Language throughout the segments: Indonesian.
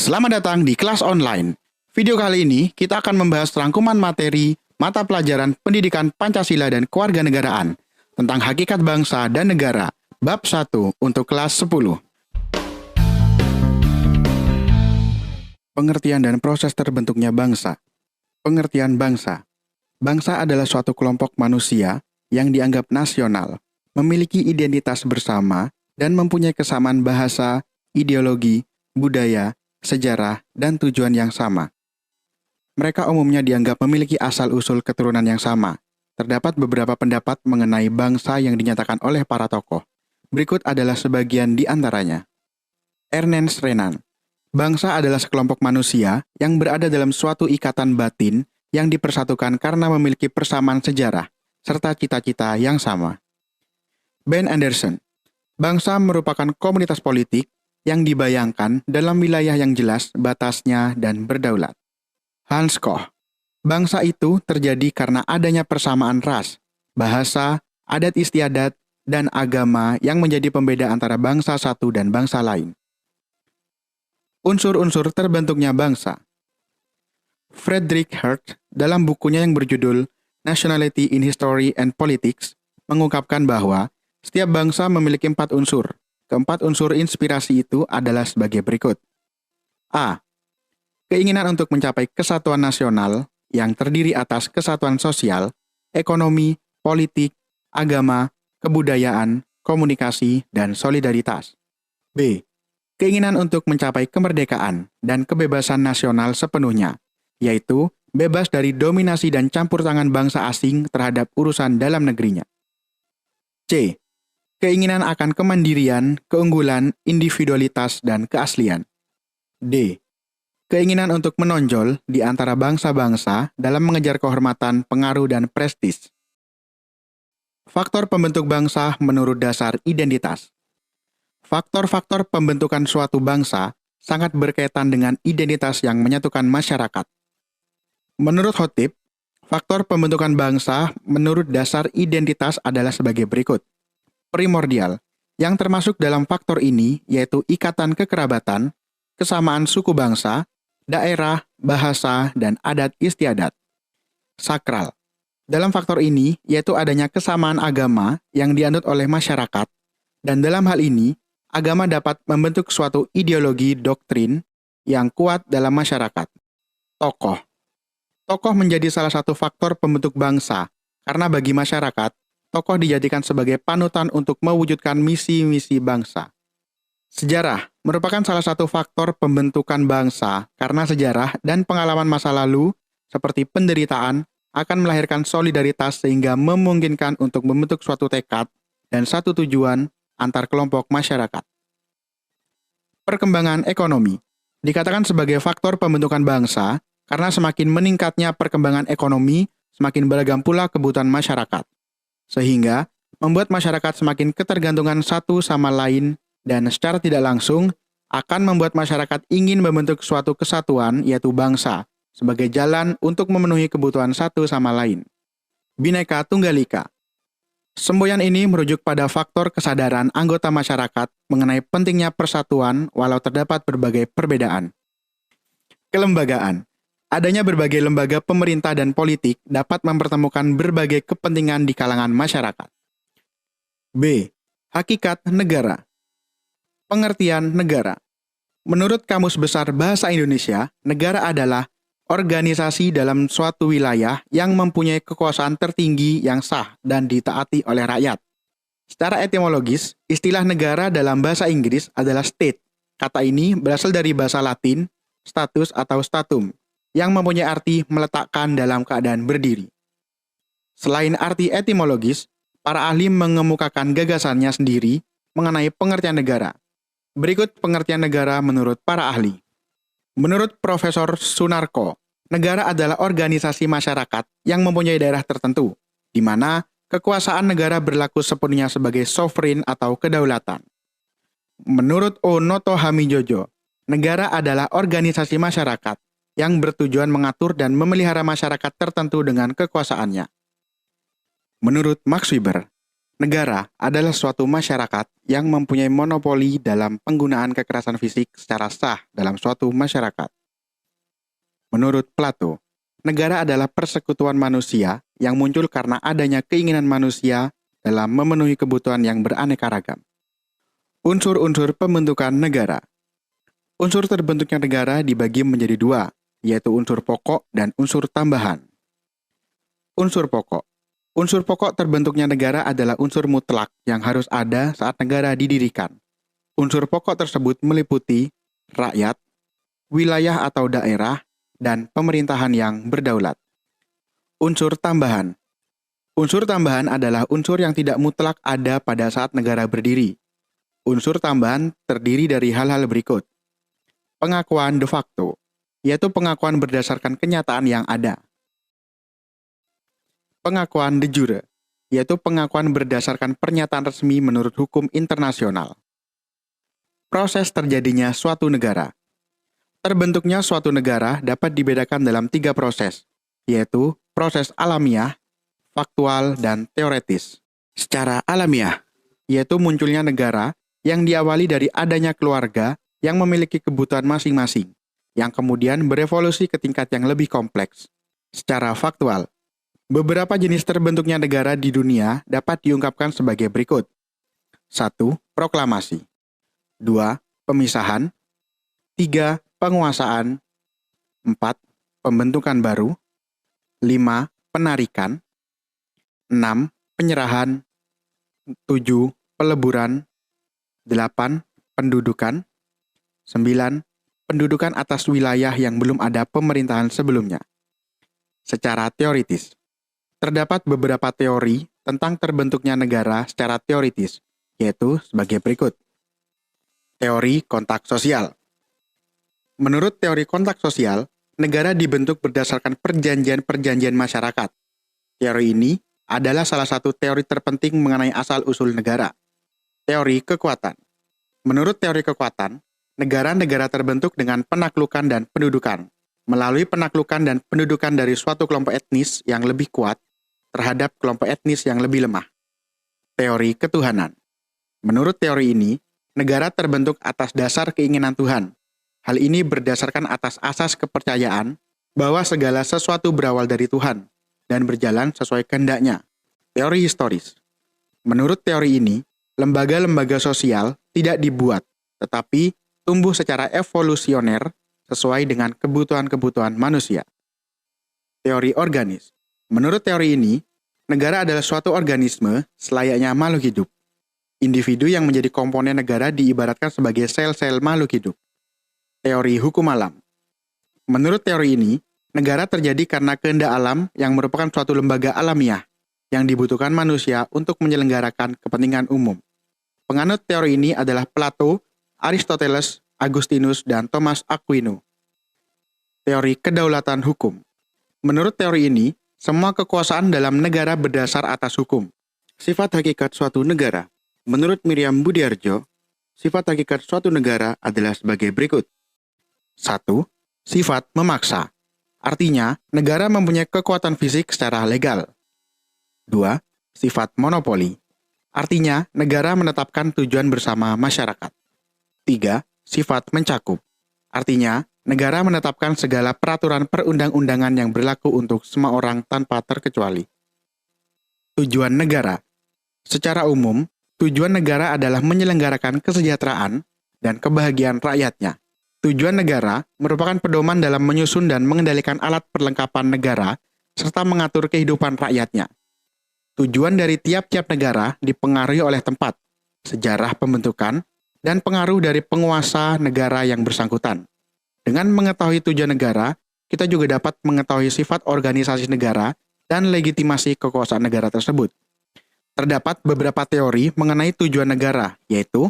Selamat datang di kelas online. Video kali ini kita akan membahas rangkuman materi mata pelajaran Pendidikan Pancasila dan Kewarganegaraan tentang hakikat bangsa dan negara, bab 1 untuk kelas 10. Pengertian dan proses terbentuknya bangsa. Pengertian bangsa. Bangsa adalah suatu kelompok manusia yang dianggap nasional, memiliki identitas bersama, dan mempunyai kesamaan bahasa, ideologi, budaya, sejarah, dan tujuan yang sama. Mereka umumnya dianggap memiliki asal-usul keturunan yang sama. Terdapat beberapa pendapat mengenai bangsa yang dinyatakan oleh para tokoh. Berikut adalah sebagian di antaranya. Ernest Renan. Bangsa adalah sekelompok manusia yang berada dalam suatu ikatan batin yang dipersatukan karena memiliki persamaan sejarah serta cita-cita yang sama. Ben Anderson. Bangsa merupakan komunitas politik yang dibayangkan dalam wilayah yang jelas batasnya dan berdaulat. Hans Koch. Bangsa itu terjadi karena adanya persamaan ras, bahasa, adat istiadat, dan agama yang menjadi pembeda antara bangsa satu dan bangsa lain. Unsur-unsur terbentuknya bangsa. Friedrich Hertz dalam bukunya yang berjudul Nationality in History and Politics mengungkapkan bahwa setiap bangsa memiliki 4 unsur. Keempat unsur inspirasi itu adalah sebagai berikut. A. Keinginan untuk mencapai kesatuan nasional yang terdiri atas kesatuan sosial, ekonomi, politik, agama, kebudayaan, komunikasi, dan solidaritas. B. Keinginan untuk mencapai kemerdekaan dan kebebasan nasional sepenuhnya, yaitu bebas dari dominasi dan campur tangan bangsa asing terhadap urusan dalam negerinya. C. Keinginan akan kemandirian, keunggulan, individualitas, dan keaslian. D. Keinginan untuk menonjol di antara bangsa-bangsa dalam mengejar kehormatan, pengaruh, dan prestis. Faktor pembentuk bangsa menurut dasar identitas. Faktor-faktor pembentukan suatu bangsa sangat berkaitan dengan identitas yang menyatukan masyarakat. Menurut Khotib, faktor pembentukan bangsa menurut dasar identitas adalah sebagai berikut. Primordial, yang termasuk dalam faktor ini yaitu ikatan kekerabatan, kesamaan suku bangsa, daerah, bahasa, dan adat istiadat. Sakral, dalam faktor ini yaitu adanya kesamaan agama yang dianut oleh masyarakat, dan dalam hal ini, agama dapat membentuk suatu ideologi doktrin yang kuat dalam masyarakat. Tokoh. Tokoh menjadi salah satu faktor pembentuk bangsa, karena bagi masyarakat, tokoh dijadikan sebagai panutan untuk mewujudkan misi-misi bangsa. Sejarah merupakan salah satu faktor pembentukan bangsa karena sejarah dan pengalaman masa lalu seperti penderitaan akan melahirkan solidaritas sehingga memungkinkan untuk membentuk suatu tekad dan satu tujuan antar kelompok masyarakat. Perkembangan ekonomi dikatakan sebagai faktor pembentukan bangsa karena semakin meningkatnya perkembangan ekonomi, semakin beragam pula kebutuhan masyarakat. Sehingga membuat masyarakat semakin ketergantungan satu sama lain dan secara tidak langsung akan membuat masyarakat ingin membentuk suatu kesatuan yaitu bangsa sebagai jalan untuk memenuhi kebutuhan satu sama lain. Bhinneka Tunggal Ika. Semboyan ini merujuk pada faktor kesadaran anggota masyarakat mengenai pentingnya persatuan walau terdapat berbagai perbedaan. Kelembagaan. Adanya berbagai lembaga pemerintah dan politik dapat mempertemukan berbagai kepentingan di kalangan masyarakat. B. Hakikat negara. Pengertian negara. Menurut Kamus Besar Bahasa Indonesia, negara adalah organisasi dalam suatu wilayah yang mempunyai kekuasaan tertinggi yang sah dan ditaati oleh rakyat. Secara etimologis, istilah negara dalam bahasa Inggris adalah state. Kata ini berasal dari bahasa Latin, status atau statum, yang mempunyai arti meletakkan dalam keadaan berdiri. Selain arti etimologis, para ahli mengemukakan gagasannya sendiri mengenai pengertian negara. Berikut pengertian negara menurut para ahli. Menurut Profesor Sunarko, negara adalah organisasi masyarakat yang mempunyai daerah tertentu, di mana kekuasaan negara berlaku sepenuhnya sebagai sovereign atau kedaulatan. Menurut O. Noto Hamijojo, negara adalah organisasi masyarakat yang bertujuan mengatur dan memelihara masyarakat tertentu dengan kekuasaannya. Menurut Max Weber, Negara adalah suatu masyarakat yang mempunyai monopoli dalam penggunaan kekerasan fisik secara sah dalam suatu masyarakat. Menurut Plato, negara adalah persekutuan manusia yang muncul karena adanya keinginan manusia dalam memenuhi kebutuhan yang beraneka ragam. Unsur-unsur pembentukan negara. Unsur terbentuknya negara dibagi menjadi dua, yaitu unsur pokok dan unsur tambahan. Unsur pokok. Unsur pokok terbentuknya negara adalah unsur mutlak yang harus ada saat negara didirikan. Unsur pokok tersebut meliputi rakyat, wilayah atau daerah, dan pemerintahan yang berdaulat. Unsur tambahan. Unsur tambahan adalah unsur yang tidak mutlak ada pada saat negara berdiri. Unsur tambahan terdiri dari hal-hal berikut. Pengakuan de facto, yaitu pengakuan berdasarkan kenyataan yang ada. Pengakuan de jure, yaitu pengakuan berdasarkan pernyataan resmi menurut hukum internasional. Proses terjadinya suatu negara. Terbentuknya suatu negara dapat dibedakan dalam 3 proses, yaitu proses alamiah, faktual, dan teoretis. Secara alamiah, yaitu munculnya negara yang diawali dari adanya keluarga yang memiliki kebutuhan masing-masing, yang kemudian berevolusi ke tingkat yang lebih kompleks. Secara faktual, beberapa jenis terbentuknya negara di dunia dapat diungkapkan sebagai berikut. 1. Proklamasi. 2. Pemisahan. 3. Penguasaan. 4. Pembentukan baru. 5. Penarikan. 6. Penyerahan. 7. Peleburan. 8. Pendudukan. 9. Pendudukan atas wilayah yang belum ada pemerintahan sebelumnya. Secara teoritis, terdapat beberapa teori tentang terbentuknya negara secara teoritis, yaitu sebagai berikut. Teori kontak sosial. Menurut teori kontak sosial, negara dibentuk berdasarkan perjanjian-perjanjian masyarakat. Teori ini adalah salah satu teori terpenting mengenai asal-usul negara. Teori kekuatan. Menurut teori kekuatan, negara-negara terbentuk dengan penaklukan dan pendudukan, melalui penaklukan dan pendudukan dari suatu kelompok etnis yang lebih kuat terhadap kelompok etnis yang lebih lemah. Teori ketuhanan. Menurut teori ini, negara terbentuk atas dasar keinginan Tuhan. Hal ini berdasarkan atas asas kepercayaan bahwa segala sesuatu berawal dari Tuhan dan berjalan sesuai kehendaknya. Teori historis. Menurut teori ini, lembaga-lembaga sosial tidak dibuat, tetapi tumbuh secara evolusioner sesuai dengan kebutuhan-kebutuhan manusia. Teori organis. Menurut teori ini, negara adalah suatu organisme selayaknya makhluk hidup. Individu yang menjadi komponen negara diibaratkan sebagai sel-sel makhluk hidup. Teori hukum alam. Menurut teori ini, negara terjadi karena kehendak alam yang merupakan suatu lembaga alamiah yang dibutuhkan manusia untuk menyelenggarakan kepentingan umum. Penganut teori ini adalah Plato, Aristoteles, Agustinus, dan Thomas Aquino. Teori kedaulatan hukum. Menurut teori ini, semua kekuasaan dalam negara berdasar atas hukum. Sifat hakikat suatu negara. Menurut Miriam Budiarjo, sifat hakikat suatu negara adalah sebagai berikut. 1. Sifat memaksa. Artinya, negara mempunyai kekuatan fisik secara legal. 2. Sifat monopoli. Artinya, negara menetapkan tujuan bersama masyarakat. 3. Sifat mencakup. Artinya, negara menetapkan segala peraturan perundang-undangan yang berlaku untuk semua orang tanpa terkecuali. Tujuan negara. Secara umum, tujuan negara adalah menyelenggarakan kesejahteraan dan kebahagiaan rakyatnya. Tujuan negara merupakan pedoman dalam menyusun dan mengendalikan alat perlengkapan negara serta mengatur kehidupan rakyatnya. Tujuan dari tiap-tiap negara dipengaruhi oleh tempat, sejarah pembentukan, dan pengaruh dari penguasa negara yang bersangkutan. Dengan mengetahui tujuan negara, kita juga dapat mengetahui sifat organisasi negara dan legitimasi kekuasaan negara tersebut. Terdapat beberapa teori mengenai tujuan negara, yaitu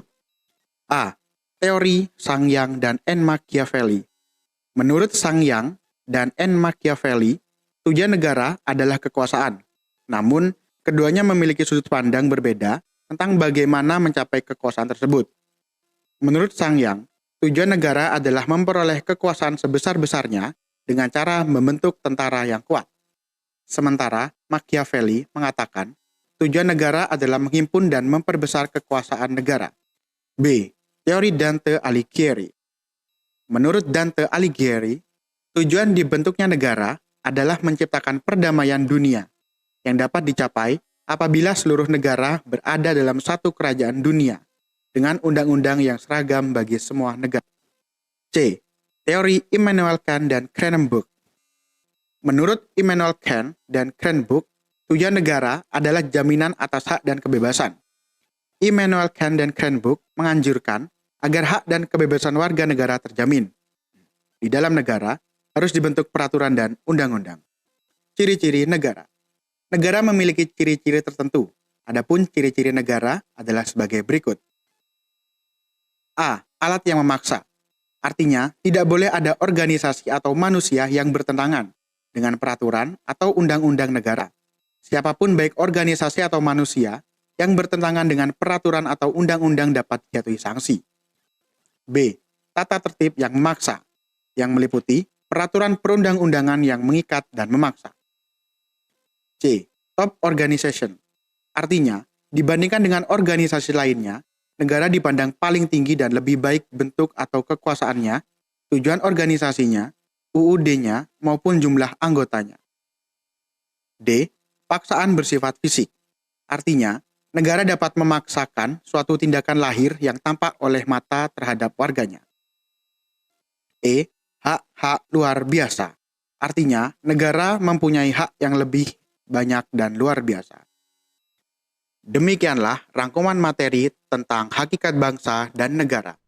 A. Teori Sangyang dan N. Machiavelli. Menurut Sangyang dan N. Machiavelli, tujuan negara adalah kekuasaan. Namun, keduanya memiliki sudut pandang berbeda tentang bagaimana mencapai kekuasaan tersebut. Menurut Sangyang, tujuan negara adalah memperoleh kekuasaan sebesar-besarnya dengan cara membentuk tentara yang kuat. Sementara Machiavelli mengatakan, tujuan negara adalah menghimpun dan memperbesar kekuasaan negara. B. Teori Dante Alighieri. Menurut Dante Alighieri, tujuan dibentuknya negara adalah menciptakan perdamaian dunia yang dapat dicapai apabila seluruh negara berada dalam satu kerajaan dunia dengan undang-undang yang seragam bagi semua negara. C. Teori Immanuel Kant dan Cranenburg. Menurut Immanuel Kant dan Cranenburg, tujuan negara adalah jaminan atas hak dan kebebasan. Immanuel Kant dan Cranenburg menganjurkan agar hak dan kebebasan warga negara terjamin. Di dalam negara harus dibentuk peraturan dan undang-undang. Ciri-ciri negara. Negara memiliki ciri-ciri tertentu. Adapun ciri-ciri negara adalah sebagai berikut. A. Alat yang memaksa. Artinya, tidak boleh ada organisasi atau manusia yang bertentangan dengan peraturan atau undang-undang negara. Siapapun baik organisasi atau manusia yang bertentangan dengan peraturan atau undang-undang dapat dijatuhi sanksi. B. Tata tertib yang memaksa, yang meliputi peraturan perundang-undangan yang mengikat dan memaksa. C. Top organization. Artinya, dibandingkan dengan organisasi lainnya, negara dipandang paling tinggi dan lebih baik bentuk atau kekuasaannya, tujuan organisasinya, UUD-nya, maupun jumlah anggotanya. D. Paksaan bersifat fisik. Artinya, negara dapat memaksakan suatu tindakan lahir yang tampak oleh mata terhadap warganya. E. Hak-hak luar biasa. Artinya, negara mempunyai hak yang lebih banyak dan luar biasa. Demikianlah rangkuman materi tentang hakikat bangsa dan negara.